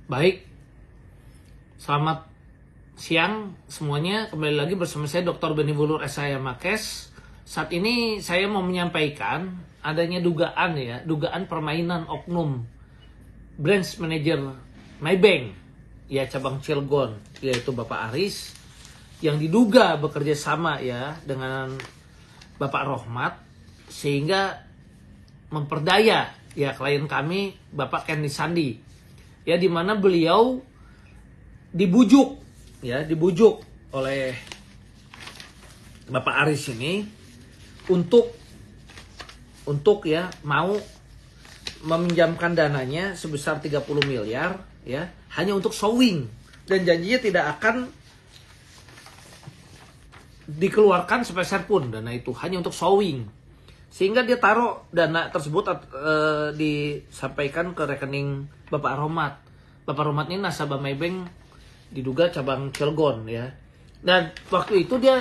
Baik, selamat siang semuanya. Kembali lagi bersama saya Dr. Beni Bulur S.I.A. Makes. Saat ini saya mau menyampaikan adanya dugaan permainan oknum branch manager Maybank, ya cabang Cilegon, yaitu Bapak Aris, yang diduga bekerja sama ya dengan Bapak Rohmat sehingga memperdaya ya klien kami Bapak Kenny Sandi. Ya, di mana beliau dibujuk oleh Bapak Aris ini untuk ya mau meminjamkan dananya sebesar 30 miliar ya hanya untuk showing, dan janjinya tidak akan dikeluarkan sepeser pun dana itu, hanya untuk showing. Sehingga dia taruh dana tersebut disampaikan ke rekening Bapak Rohmat. Bapak Rohmat ini nasabah Maybank diduga cabang Cilegon ya. Dan waktu itu dia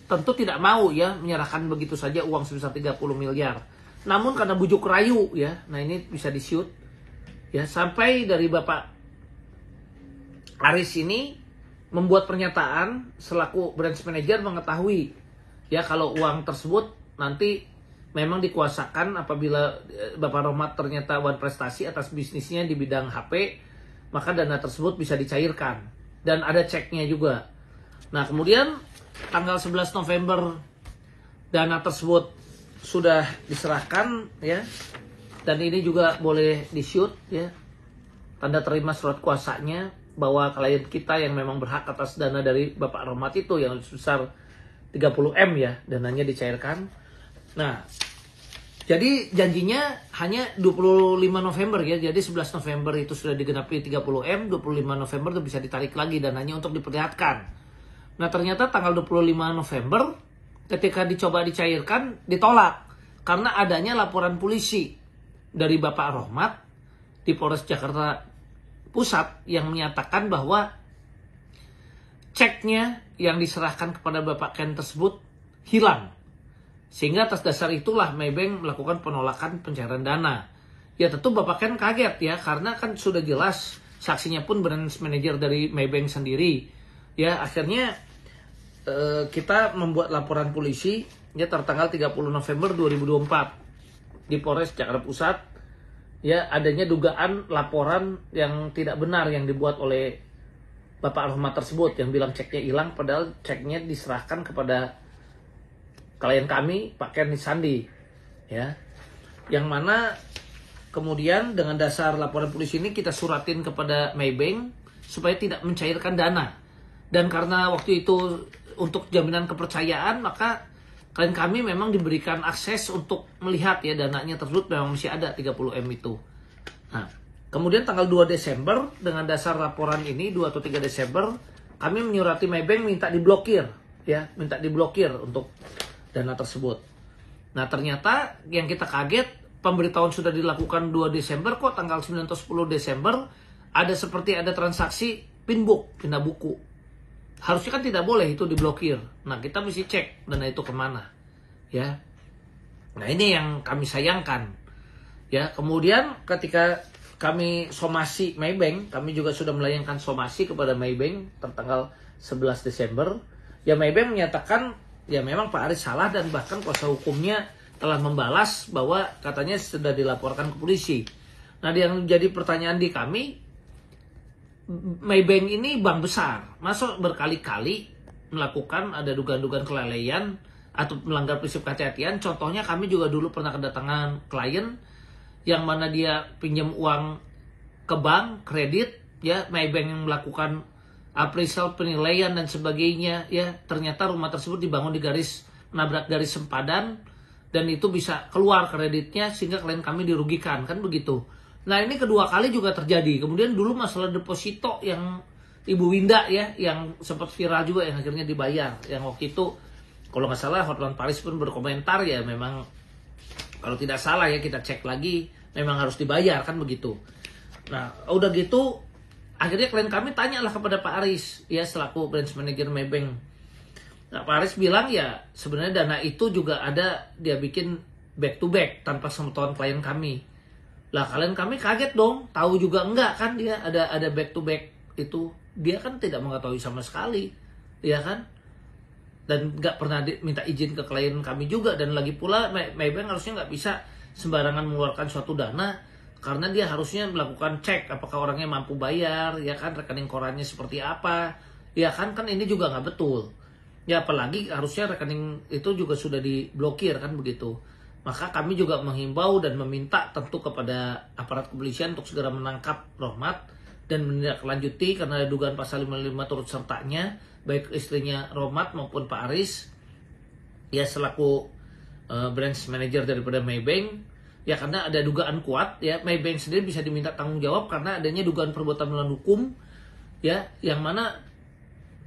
tentu tidak mau ya menyerahkan begitu saja uang sebesar 30 miliar. Namun karena bujuk rayu ya, nah ini bisa di-shoot ya, sampai dari Bapak Aris ini membuat pernyataan selaku branch manager mengetahui ya kalau uang tersebut nanti memang dikuasakan apabila Bapak Rohmat ternyata prestasi atas bisnisnya di bidang HP, maka dana tersebut bisa dicairkan. Dan ada ceknya juga. Nah kemudian tanggal 11 November dana tersebut sudah diserahkan ya. Dan ini juga boleh di-shoot ya. Tanda terima surat kuasanya bahwa klien kita yang memang berhak atas dana dari Bapak Rohmat itu yang sebesar 30M ya, dananya dicairkan. Nah, jadi janjinya hanya 25 November ya. Jadi 11 November itu sudah digenapi 30M, 25 November itu bisa ditarik lagi dananya untuk diperlihatkan. Nah, ternyata tanggal 25 November ketika dicoba dicairkan ditolak karena adanya laporan polisi dari Bapak Rohmat di Polres Jakarta Pusat yang menyatakan bahwa ceknya yang diserahkan kepada Bapak Ken tersebut hilang. Sehingga atas dasar itulah Maybank melakukan penolakan pencairan dana. Ya tentu Bapak Ken kaget ya, karena kan sudah jelas saksinya pun branch manager dari Maybank sendiri. Ya akhirnya kita membuat laporan polisi ya tertanggal 30 November 2024 di Polres Jakarta Pusat. Ya adanya dugaan laporan yang tidak benar yang dibuat oleh Bapak Rohmat tersebut yang bilang ceknya hilang, padahal ceknya diserahkan kepada klien kami Pak Kenny Sandi ya, yang mana kemudian dengan dasar laporan polisi ini kita suratin kepada Maybank supaya tidak mencairkan dana. Dan karena waktu itu untuk jaminan kepercayaan, maka klien kami memang diberikan akses untuk melihat ya dananya tersebut memang masih ada 30M itu. Nah kemudian tanggal 2 Desember dengan dasar laporan ini 2 atau 3 Desember kami menyurati Maybank minta diblokir ya, minta diblokir untuk dana tersebut. Nah ternyata yang kita kaget, pemberitahuan sudah dilakukan 2 Desember, kok tanggal 9 atau 10 Desember ada seperti ada transaksi pindah buku. Harusnya kan tidak boleh itu diblokir. Nah kita mesti cek dana itu kemana ya. Nah ini yang kami sayangkan ya. Kemudian ketika kami somasi Maybank, kami juga sudah melayangkan somasi kepada Maybank tertanggal 11 Desember ya. Maybank menyatakan ya memang Pak Aris salah, dan bahkan kuasa hukumnya telah membalas bahwa katanya sudah dilaporkan ke polisi. Nah yang jadi pertanyaan di kami, Maybank ini bank besar, masa berkali-kali melakukan ada dugaan-dugaan kelalaian atau melanggar prinsip kehati-hatian. Contohnya kami juga dulu pernah kedatangan klien yang mana dia pinjam uang ke bank, kredit ya, Maybank yang melakukan appraisal, penilaian dan sebagainya ya, ternyata rumah tersebut dibangun di menabrak garis sempadan, dan itu bisa keluar kreditnya sehingga klien kami dirugikan, kan begitu. Nah ini kedua kali juga terjadi. Kemudian dulu masalah deposito yang Ibu Winda ya, yang sempat viral juga yang akhirnya dibayar, yang waktu itu kalau nggak salah Hotman Paris pun berkomentar ya, memang kalau tidak salah ya, kita cek lagi memang harus dibayar, kan begitu. Nah udah gitu akhirnya klien kami tanyalah kepada Pak Aris ya selaku branch manager Maybank. Nah Pak Aris bilang ya sebenarnya dana itu juga ada dia bikin back to back tanpa sepengetahuan klien kami. Lah kalian kami kaget dong, tahu juga enggak kan dia ada back to back itu. Dia kan tidak mengetahui sama sekali, ya kan? Dan nggak pernah minta izin ke klien kami juga. Dan lagi pula Maybank harusnya nggak bisa sembarangan mengeluarkan suatu dana, karena dia harusnya melakukan cek apakah orangnya mampu bayar, ya kan, rekening korannya seperti apa, ya kan ini juga nggak betul. Ya apalagi harusnya rekening itu juga sudah diblokir kan begitu. Maka kami juga menghimbau dan meminta tentu kepada aparat kepolisian untuk segera menangkap Rohmat dan menindaklanjuti karena ada dugaan pasal 55 turut sertanya baik istrinya Rohmat maupun Pak Aris ya selaku branch manager daripada Maybank, ya karena ada dugaan kuat ya Maybank sendiri bisa diminta tanggung jawab karena adanya dugaan perbuatan melawan hukum ya, yang mana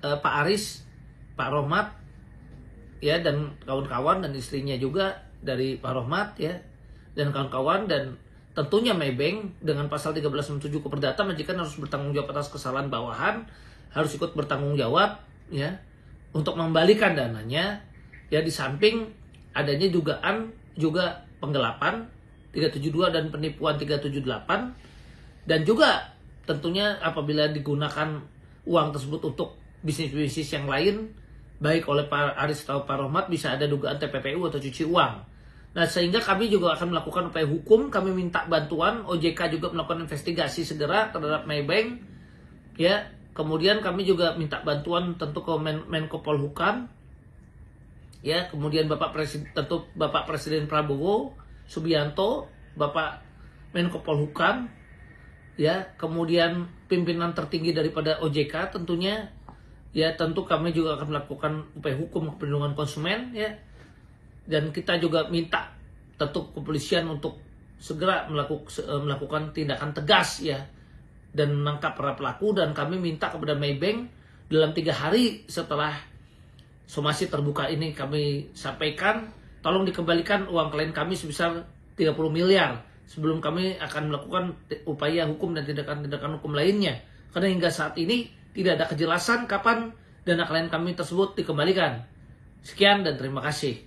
Pak Aris, Pak Rohmat ya dan kawan-kawan dan istrinya juga dari Pak Rohmat ya dan kawan-kawan, dan tentunya Maybank dengan pasal 1367 Perdata majikan harus bertanggung jawab atas kesalahan bawahan, harus ikut bertanggung jawab ya untuk mengembalikan dananya ya, di samping adanya dugaan juga penggelapan 372 dan penipuan 378, dan juga tentunya apabila digunakan uang tersebut untuk bisnis-bisnis yang lain baik oleh Pak Aris atau Pak Rohmat bisa ada dugaan TPPU atau cuci uang. Nah sehingga kami juga akan melakukan upaya hukum, kami minta bantuan OJK juga melakukan investigasi segera terhadap Maybank ya. Kemudian kami juga minta bantuan tentu ke Menko Polhukam ya, kemudian tentu Bapak Presiden Prabowo Subianto, Bapak Menko Polhukam ya, kemudian pimpinan tertinggi daripada OJK tentunya ya, tentu kami juga akan melakukan upaya hukum perlindungan konsumen ya. Dan kita juga minta tentu kepolisian untuk segera melakukan tindakan tegas ya dan menangkap para pelaku, dan kami minta kepada Maybank dalam 3 hari setelah somasi terbuka ini kami sampaikan tolong dikembalikan uang klien kami sebesar 30 miliar sebelum kami akan melakukan upaya hukum dan tindakan-tindakan hukum lainnya, karena hingga saat ini tidak ada kejelasan kapan dana klien kami tersebut dikembalikan. Sekian dan terima kasih.